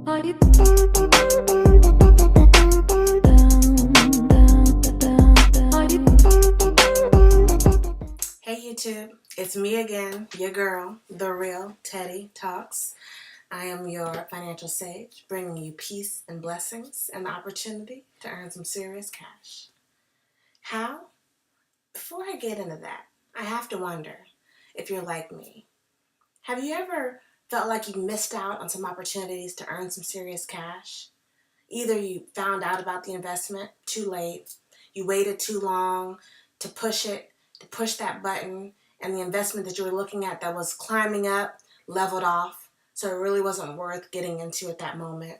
Hey YouTube, it's me again, your girl, The Real Teddy Talks. I am your financial sage, bringing you peace and blessings and the opportunity to earn some serious cash. How? Before I get into that, I have to wonder if you're like me. Have you ever felt like you missed out on some opportunities to earn some serious cash? Either you found out about the investment too late, you waited too long to push that button, and the investment that you were looking at that was climbing up leveled off, so it really wasn't worth getting into at that moment.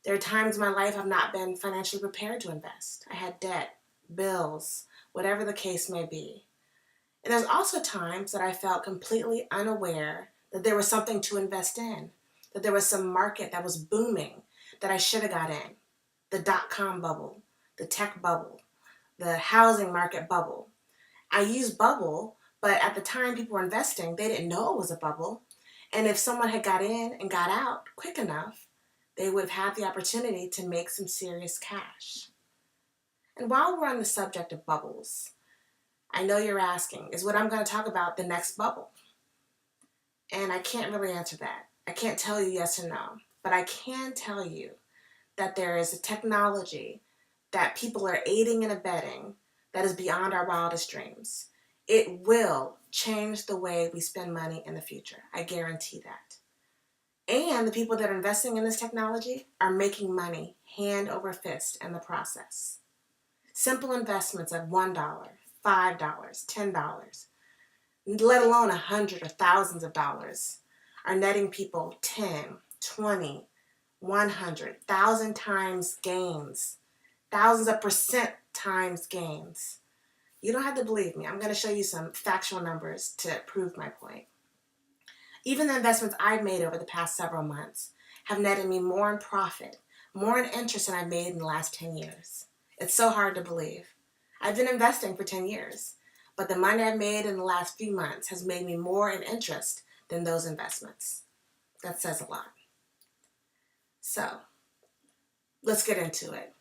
There are times in my life I've not been financially prepared to invest. I had debt, bills, whatever the case may be. And there's also times that I felt completely unaware that there was something to invest in, that there was some market that was booming that I should have got in. The dot-com bubble, the tech bubble, the housing market bubble. I use bubble, but at the time people were investing, they didn't know it was a bubble. And if someone had got in and got out quick enough, they would have had the opportunity to make some serious cash. And while we're on the subject of bubbles, I know you're asking, is what I'm going to talk about the next bubble? And I can't really answer that. I can't tell you yes or no, but I can tell you that there is a technology that people are aiding and abetting that is beyond our wildest dreams. It will change the way we spend money in the future. I guarantee that. And the people that are investing in this technology are making money hand over fist in the process. Simple investments of $1, $5, $10, let alone 100 or thousands of dollars, are netting people 10, 20, 100, 1,000 times gains, thousands of percent times gains. You don't have to believe me. I'm going to show you some factual numbers to prove my point. Even the investments I've made over the past several months have netted me more in profit, more in interest than I've made in the last 10 years. It's so hard to believe. I've been investing for 10 years, but the money I've made in the last few months has made me more in interest than those investments. That says a lot. So, let's get into it.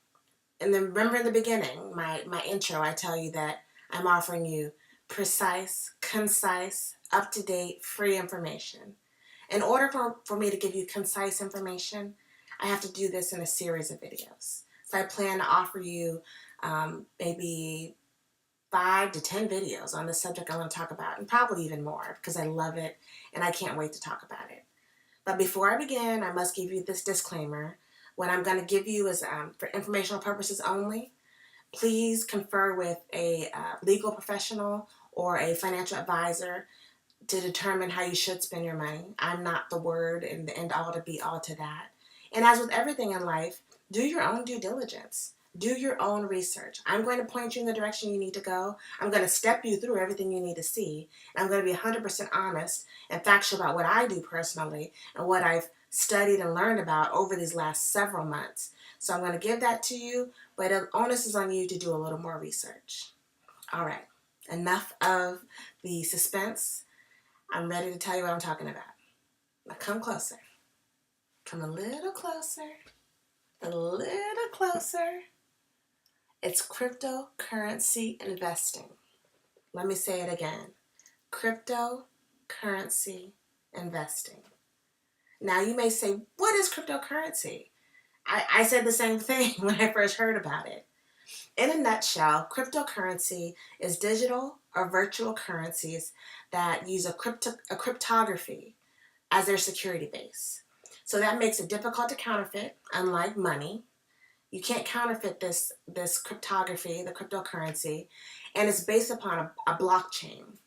And then remember in the beginning, my intro, I tell you that I'm offering you precise, concise, up-to-date, free information. In order for me to give you concise information, I have to do this in a series of videos. So I plan to offer you maybe 5 to 10 videos on the subject I want to talk about, and probably even more because I love it and I can't wait to talk about it. But before I begin, I must give you this disclaimer. What I'm going to give you is for informational purposes only. Please confer with a legal professional or a financial advisor to determine how you should spend your money. I'm not the word and the end all to be all to that. And as with everything in life, do your own due diligence. Do your own research. I'm going to point you in the direction you need to go. I'm going to step you through everything you need to see. And I'm going to be 100% honest and factual about what I do personally and what I've studied and learned about over these last several months. So I'm going to give that to you, but the onus is on you to do a little more research. All right, enough of the suspense. I'm ready to tell you what I'm talking about. Now come closer. Come a little closer. A little closer. It's cryptocurrency investing. Let me say it again. Cryptocurrency investing. Now you may say, what is cryptocurrency? I said the same thing when I first heard about it. In a nutshell, cryptocurrency is digital or virtual currencies that use a cryptography as their security base. So that makes it difficult to counterfeit, unlike money. You can't counterfeit this cryptography, the cryptocurrency, and it's based upon a blockchain.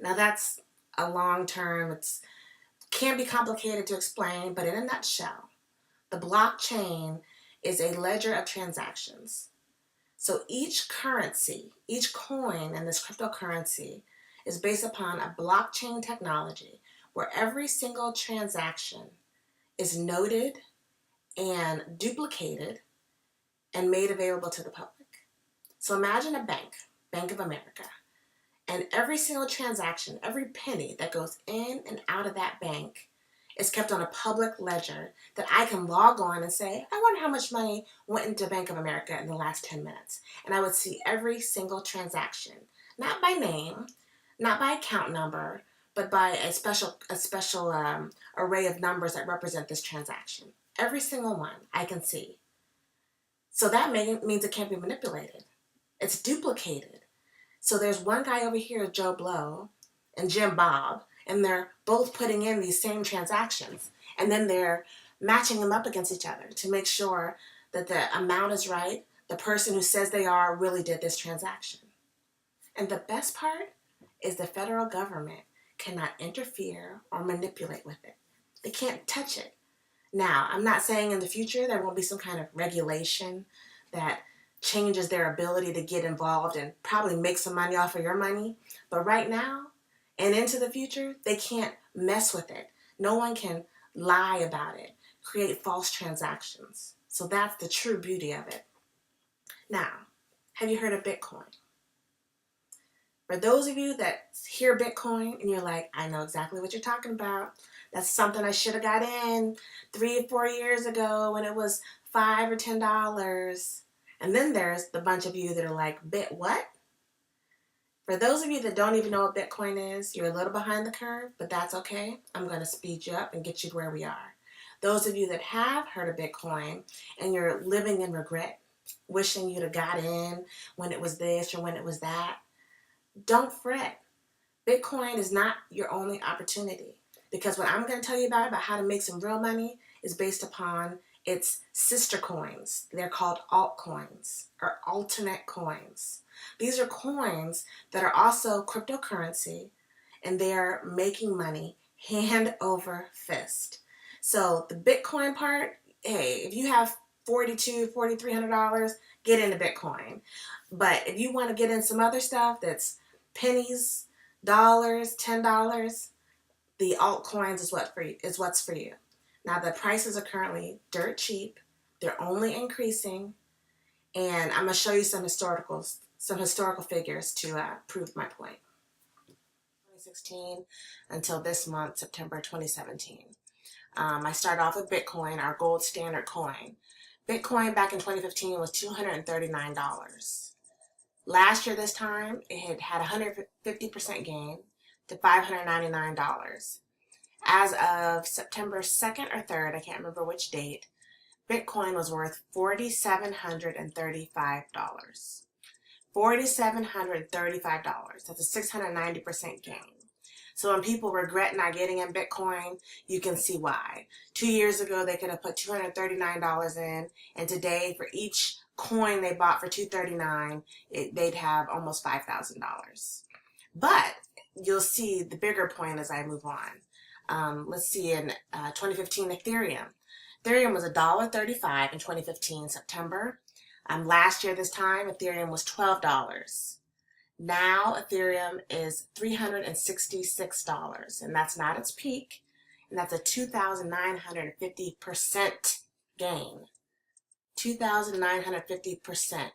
Now that's a long term, it can be complicated to explain, but in a nutshell, the blockchain is a ledger of transactions. So each currency, each coin in this cryptocurrency is based upon a blockchain technology where every single transaction is noted and duplicated and made available to the public. So imagine a bank, Bank of America, and every single transaction, every penny that goes in and out of that bank It's kept on a public ledger that I can log on and say, I wonder how much money went into Bank of America in the last 10 minutes. And I would see every single transaction, not by name, not by account number, but by a special array of numbers that represent this transaction. Every single one I can see. So that means it can't be manipulated. It's duplicated. So there's one guy over here, Joe Blow, and Jim Bob, and they're both putting in these same transactions. And then they're matching them up against each other to make sure that the amount is right. The person who says they are really did this transaction. And the best part is the federal government cannot interfere or manipulate with it. They can't touch it. Now, I'm not saying in the future there won't be some kind of regulation that changes their ability to get involved and probably make some money off of your money. But right now and into the future, they can't mess with it. No one can lie about it, create false transactions. So that's the true beauty of it. Now, have you heard of Bitcoin? For those of you that hear Bitcoin and you're like, I know exactly what you're talking about. That's something I should have got in 3 or 4 years ago when it was $5 or $10. And then there's the bunch of you that are like, Bit what? For those of you that don't even know what Bitcoin is, you're a little behind the curve, but that's okay. I'm going to speed you up and get you to where we are. Those of you that have heard of Bitcoin and you're living in regret, wishing you'd have got in when it was this or when it was that, don't fret. Bitcoin is not your only opportunity, because what I'm going to tell you about how to make some real money is based upon its sister coins. They're called altcoins or alternate coins. These are coins that are also cryptocurrency, and they're making money hand over fist. So the Bitcoin part, hey, if you have $4,300, get into Bitcoin. But if you want to get in some other stuff that's pennies, dollars, $10, the altcoins is what's for you. Now the prices are currently dirt cheap. They're only increasing, and I'm gonna show you some historical figures to prove my point. 2016 until this month, September 2017. I started off with Bitcoin, our gold standard coin. Bitcoin back in 2015 was $239. Last year this time, it had 150% gain to $599. As of September 2nd or 3rd, I can't remember which date, Bitcoin was worth $4,735. $4,735. That's a 690% gain. So when people regret not getting in Bitcoin, you can see why. 2 years ago, they could have put $239 in, and today, for each coin they bought for $239, they'd have almost $5,000. But you'll see the bigger point as I move on. Let's see, in 2015, Ethereum. Ethereum was $1.35 in 2015, September. Last year this time, Ethereum was $12. Now Ethereum is $366, and that's not its peak, and that's a 2,950% gain. 2,950%.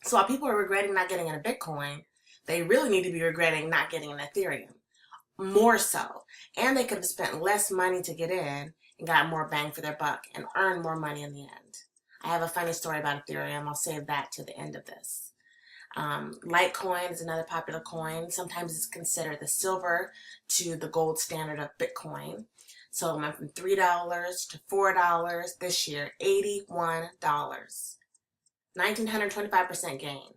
So while people are regretting not getting into Bitcoin, they really need to be regretting not getting in Ethereum. More so. And they could have spent less money to get in and got more bang for their buck and earned more money in the end. I have a funny story about Ethereum. I'll save that to the end of this. Litecoin is another popular coin. Sometimes it's considered the silver to the gold standard of Bitcoin. So it went from $3 to $4 this year, $81. 1,925% gain.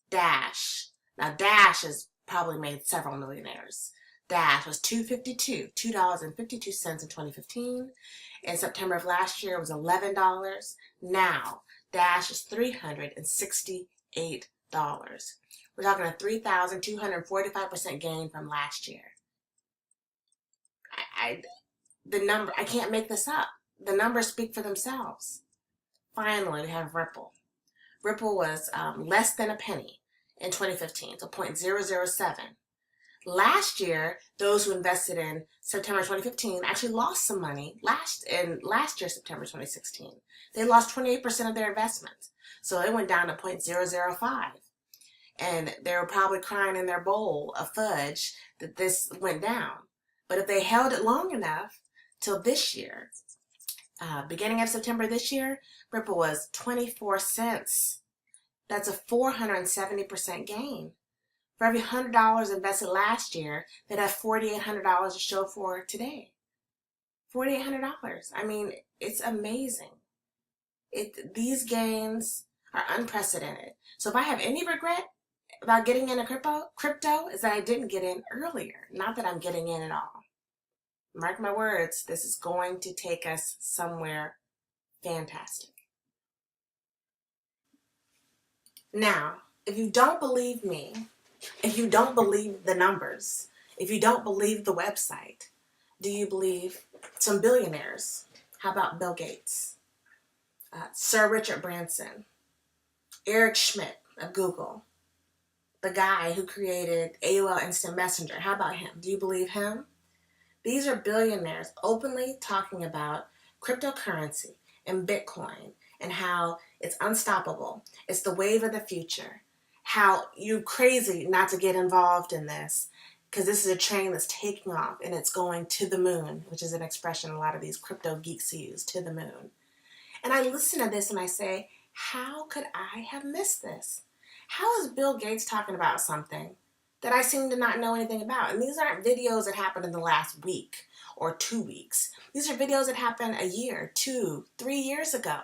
Dash. Now Dash has probably made several millionaires. Dash was $2.52 in 2015. In September of last year, it was $11. Now Dash is $368. We're talking a 3,245% gain from last year. I can't make this up. The numbers speak for themselves. Finally, we have Ripple. Ripple was less than a penny in 2015, so 0.007. Last year, those who invested in September 2015 actually lost some money last year, September 2016. They lost 28% of their investments. So it went down to 0.005. And they were probably crying in their bowl of fudge that this went down. But if they held it long enough, till this year. Beginning of September this year, Ripple was 24 cents. That's a 470% gain. For every $100 invested last year, they'd have $4,800 to show for today. $4,800. I mean, it's amazing. These gains are unprecedented. So if I have any regret about getting into crypto is that I didn't get in earlier. Not that I'm getting in at all. Mark my words, this is going to take us somewhere fantastic. Now, if you don't believe me, if you don't believe the numbers, if you don't believe the website, do you believe some billionaires? How about Bill Gates, Sir Richard Branson, Eric Schmidt of Google, the guy who created AOL Instant Messenger? How about him? Do you believe him? These are billionaires openly talking about cryptocurrency and Bitcoin and how it's unstoppable. It's the wave of the future. How you're crazy not to get involved in this because this is a train that's taking off and it's going to the moon, which is an expression a lot of these crypto geeks use, to the moon. And I listen to this and I say, how could I have missed this? How is Bill Gates talking about something that I seem to not know anything about? And these aren't videos that happened in the last week or 2 weeks. These are videos that happened a year, 2, 3 years ago.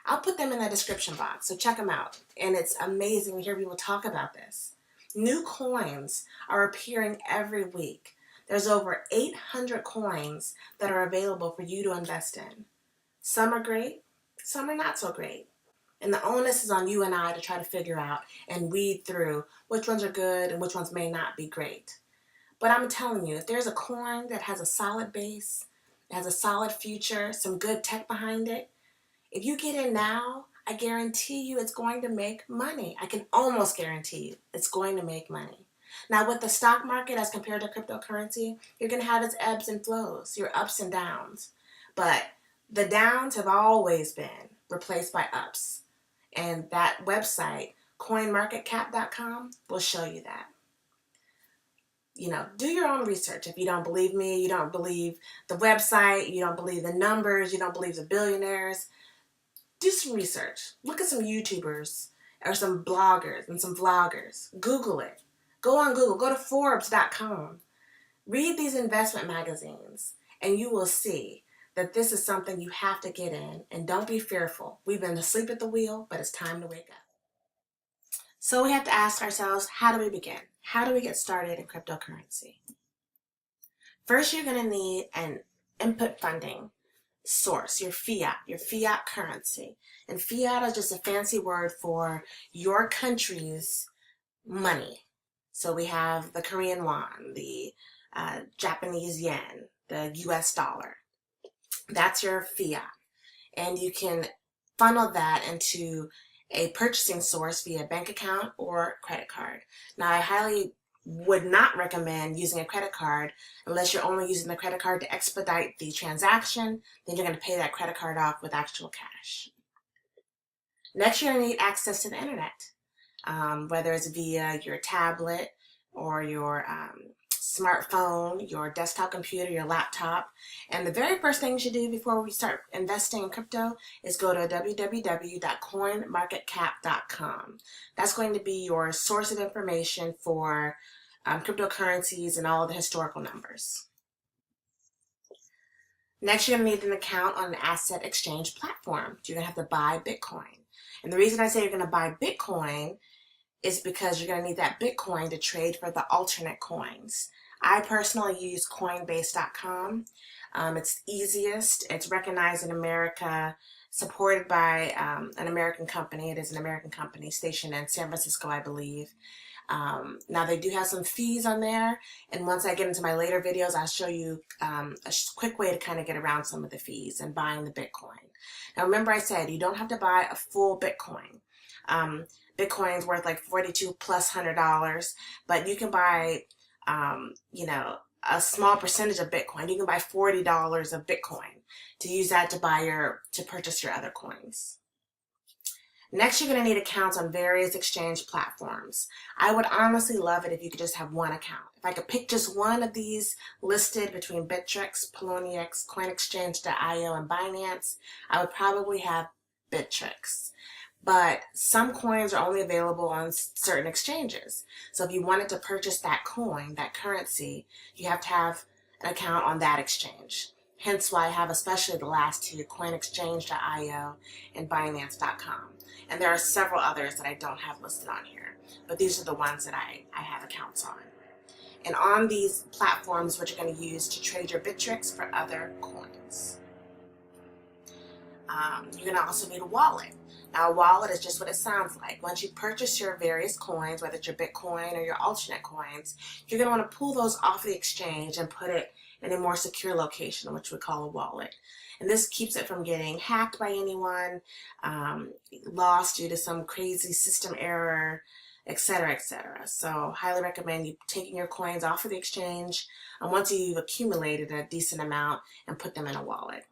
I'll put them in the description box, so check them out. And it's amazing to hear people talk about this. New coins are appearing every week. There's over 800 coins that are available for you to invest in. Some are great, some are not so great. And the onus is on you and I to try to figure out and weed through which ones are good and which ones may not be great. But I'm telling you, if there's a coin that has a solid base, has a solid future, some good tech behind it, if you get in now, I guarantee you it's going to make money. I can almost guarantee you it's going to make money. Now with the stock market as compared to cryptocurrency, you're going to have its ebbs and flows, your ups and downs. But the downs have always been replaced by ups. And that website, coinmarketcap.com, will show you that. Do your own research. If you don't believe me, you don't believe the website, you don't believe the numbers, you don't believe the billionaires, do some research. Look at some YouTubers or some bloggers and some vloggers. Google it. Go on Google. Go to Forbes.com. Read these investment magazines and you will see that this is something you have to get in, and don't be fearful. We've been asleep at the wheel, but it's time to wake up. So we have to ask ourselves, how do we begin? How do we get started in cryptocurrency? First, you're going to need an input funding source, your fiat currency. And fiat is just a fancy word for your country's money. So we have the Korean won, the Japanese yen, the US dollar. That's your fiat. And you can funnel that into a purchasing source via bank account or credit card. Now, I highly would not recommend using a credit card unless you're only using the credit card to expedite the transaction. Then you're going to pay that credit card off with actual cash. Next, you're going to need access to the internet, whether it's via your tablet or your smartphone, your desktop computer, your laptop. And the very first thing you should do before we start investing in crypto is go to www.coinmarketcap.com. That's going to be your source of information for cryptocurrencies and all of the historical numbers. Next, you're going to need an account on an asset exchange platform. You're going to have to buy Bitcoin. And the reason I say you're going to buy Bitcoin is because you're going to need that Bitcoin to trade for the alternate coins. I personally use Coinbase.com. It's easiest. It's recognized in America, supported by an American company. It is an American company stationed in San Francisco, I believe. Now they do have some fees on there, and once I get into my later videos, I'll show you a quick way to kind of get around some of the fees and buying the Bitcoin. Now remember I said you don't have to buy a full Bitcoin. Bitcoin's worth like $4,200+, but you can buy, a small percentage of Bitcoin. You can buy $40 of Bitcoin to use that to purchase your other coins. Next, you're going to need accounts on various exchange platforms. I would honestly love it if you could just have one account. If I could pick just one of these listed between Bittrex, Poloniex, CoinExchange.io, and Binance, I would probably have Bittrex. But some coins are only available on certain exchanges. So if you wanted to purchase that coin, that currency, you have to have an account on that exchange. Hence why I have especially the last two, CoinExchange.io and Binance.com. And there are several others that I don't have listed on here, but these are the ones that I have accounts on. And on these platforms, what you're going to use to trade your Bittrex for other coins. You're going to also need a wallet. Now, a wallet is just what it sounds like. Once you purchase your various coins, whether it's your Bitcoin or your alternate coins, you're going to want to pull those off the exchange and put it in a more secure location, which we call a wallet. And this keeps it from getting hacked by anyone, lost due to some crazy system error, etc., etc. So highly recommend you taking your coins off of the exchange once you've accumulated a decent amount and put them in a wallet.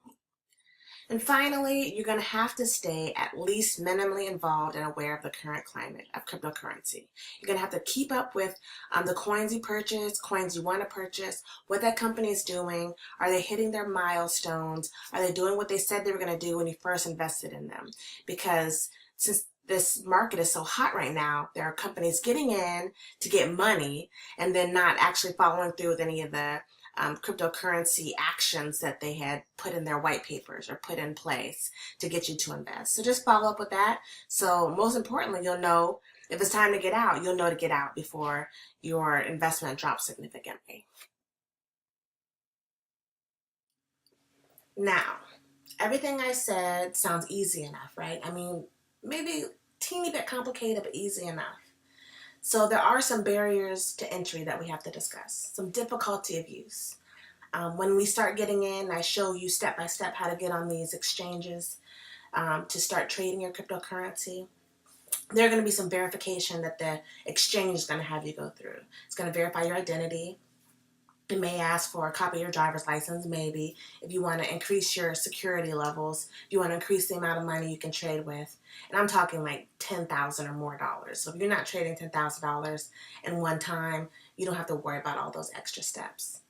And finally, you're going to have to stay at least minimally involved and aware of the current climate of cryptocurrency. You're going to have to keep up with the coins you purchase, coins you want to purchase, what that company is doing. Are they hitting their milestones? Are they doing what they said they were going to do when you first invested in them? Because since this market is so hot right now, there are companies getting in to get money and then not actually following through with any of the cryptocurrency actions that they had put in their white papers or put in place to get you to invest. So just follow up with that. So most importantly, you'll know if it's time to get out, you'll know to get out before your investment drops significantly. Now, everything I said sounds easy enough, right? I mean, maybe a teeny bit complicated, but easy enough. So there are some barriers to entry that we have to discuss, some difficulty of use. When we start getting in, I show you step by step how to get on these exchanges to start trading your cryptocurrency. There are going to be some verification that the exchange is going to have you go through. It's going to verify your identity. It may ask for a copy of your driver's license, maybe, if you want to increase your security levels, if you want to increase the amount of money you can trade with. And I'm talking like $10,000 or more dollars. So if you're not trading $10,000 in one time, you don't have to worry about all those extra steps.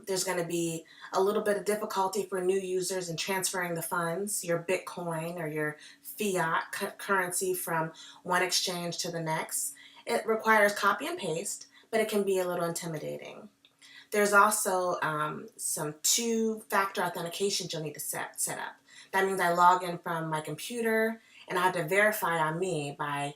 There's going to be a little bit of difficulty for new users in transferring the funds, your Bitcoin or your fiat currency from one exchange to the next. It requires copy and paste, but it can be a little intimidating. There's also some two-factor authentication you'll need to set up. That means I log in from my computer and I have to verify on me by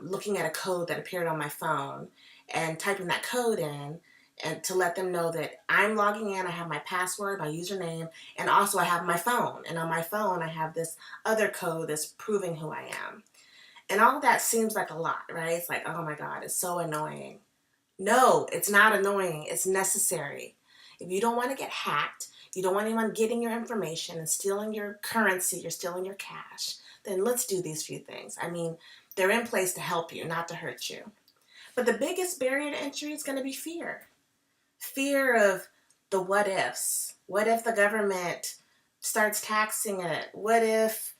looking at a code that appeared on my phone and typing that code in and to let them know that I'm logging in, I have my password, my username, and also I have my phone. And on my phone, I have this other code that's proving who I am. And all that seems like a lot, right? It's like, oh my God, it's so annoying. No, it's not annoying. It's necessary. If you don't want to get hacked, you don't want anyone getting your information and stealing your currency or stealing your cash, then let's do these few things. I mean, they're in place to help you, not to hurt you. But the biggest barrier to entry is going to be fear. Fear of the what ifs. What if the government starts taxing it? What if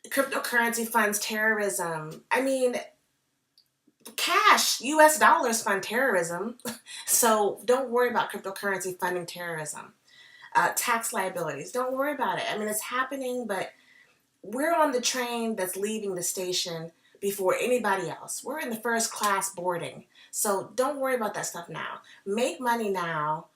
cryptocurrency funds terrorism? I mean, cash, US dollars fund terrorism. So don't worry about cryptocurrency funding terrorism. Tax liabilities, don't worry about it. I mean, it's happening, but we're on the train that's leaving the station before anybody else. We're in the first class boarding. So don't worry about that stuff now. Make money now.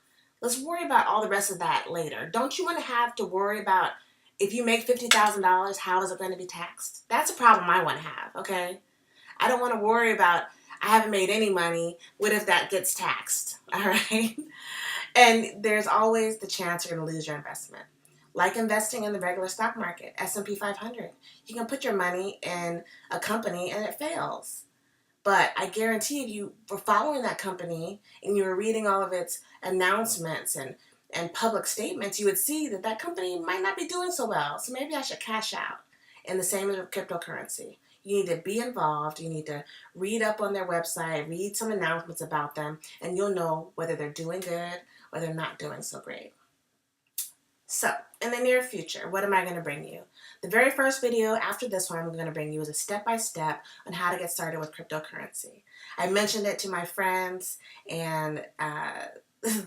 Let's worry about all the rest of that later. Don't you want to have to worry about if you make $50,000, how is it going to be taxed? That's a problem I want to have, okay? I don't want to worry about, I haven't made any money. What if that gets taxed? All right. And there's always the chance you're going to lose your investment. Like investing in the regular stock market, S&P 500. You can put your money in a company and it fails. But I guarantee if you were following that company and you were reading all of its announcements and public statements, you would see that that company might not be doing so well. So maybe I should cash out. And the same as with cryptocurrency. You need to be involved. You need to read up on their website, read some announcements about them, and you'll know whether they're doing good or they're not doing so great. So, in the near future, what am I going to bring you? The very first video after this one I'm going to bring you is a step-by-step on how to get started with cryptocurrency. I mentioned it to my friends, and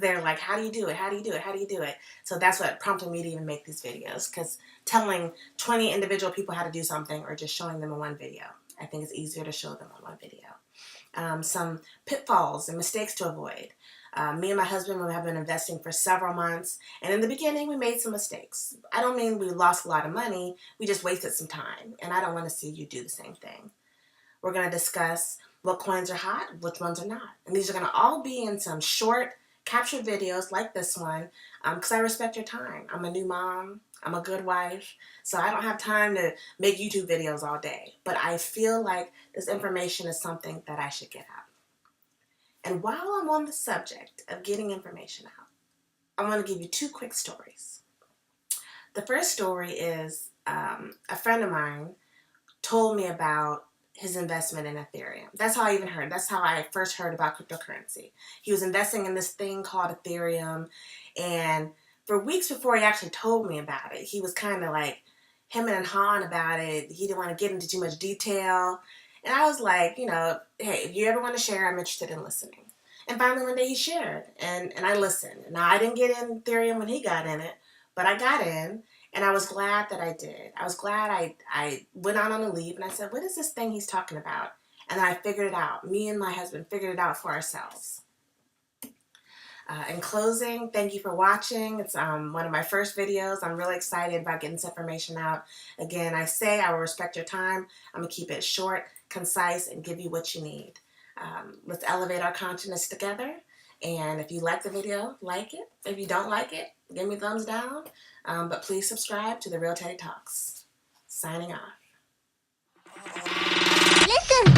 they're like, how do you do it? How do you do it? How do you do it? So that's what prompted me to even make these videos, because telling 20 individual people how to do something or just showing them in one video, I think it's easier to show them on one video. Some pitfalls and mistakes to avoid. Me and my husband have been investing for several months, and in the beginning we made some mistakes. I don't mean we lost a lot of money, we just wasted some time, and I don't want to see you do the same thing. We're going to discuss what coins are hot, which ones are not. And these are going to all be in some short, captured videos like this one, because I respect your time. I'm a new mom, I'm a good wife, so I don't have time to make YouTube videos all day. But I feel like this information is something that I should get out. And while I'm on the subject of getting information out, I want to give you two quick stories. The first story is a friend of mine told me about his investment in Ethereum. That's how I even heard. That's how I first heard about cryptocurrency. He was investing in this thing called Ethereum, and for weeks before he actually told me about it, he was kind of like hemming and hawing about it. He didn't want to get into too much detail. And I was like, you know, hey, if you ever want to share, I'm interested in listening. And finally one day he shared, and I listened. Now, I didn't get in Ethereum when he got in it, but I got in, and I was glad that I did. I was glad I went out on a leave, and I said, what is this thing he's talking about? And then I figured it out. Me and my husband figured it out for ourselves. In closing, thank you for watching. It's one of my first videos. I'm really excited about getting this information out. Again, I say I will respect your time. I'm going to keep it short, concise, and give you what you need. Let's elevate our consciousness together. And if you like the video, like it. If you don't like it, give me a thumbs down. But please subscribe to The Real Teddy Talks. Signing off. Listen.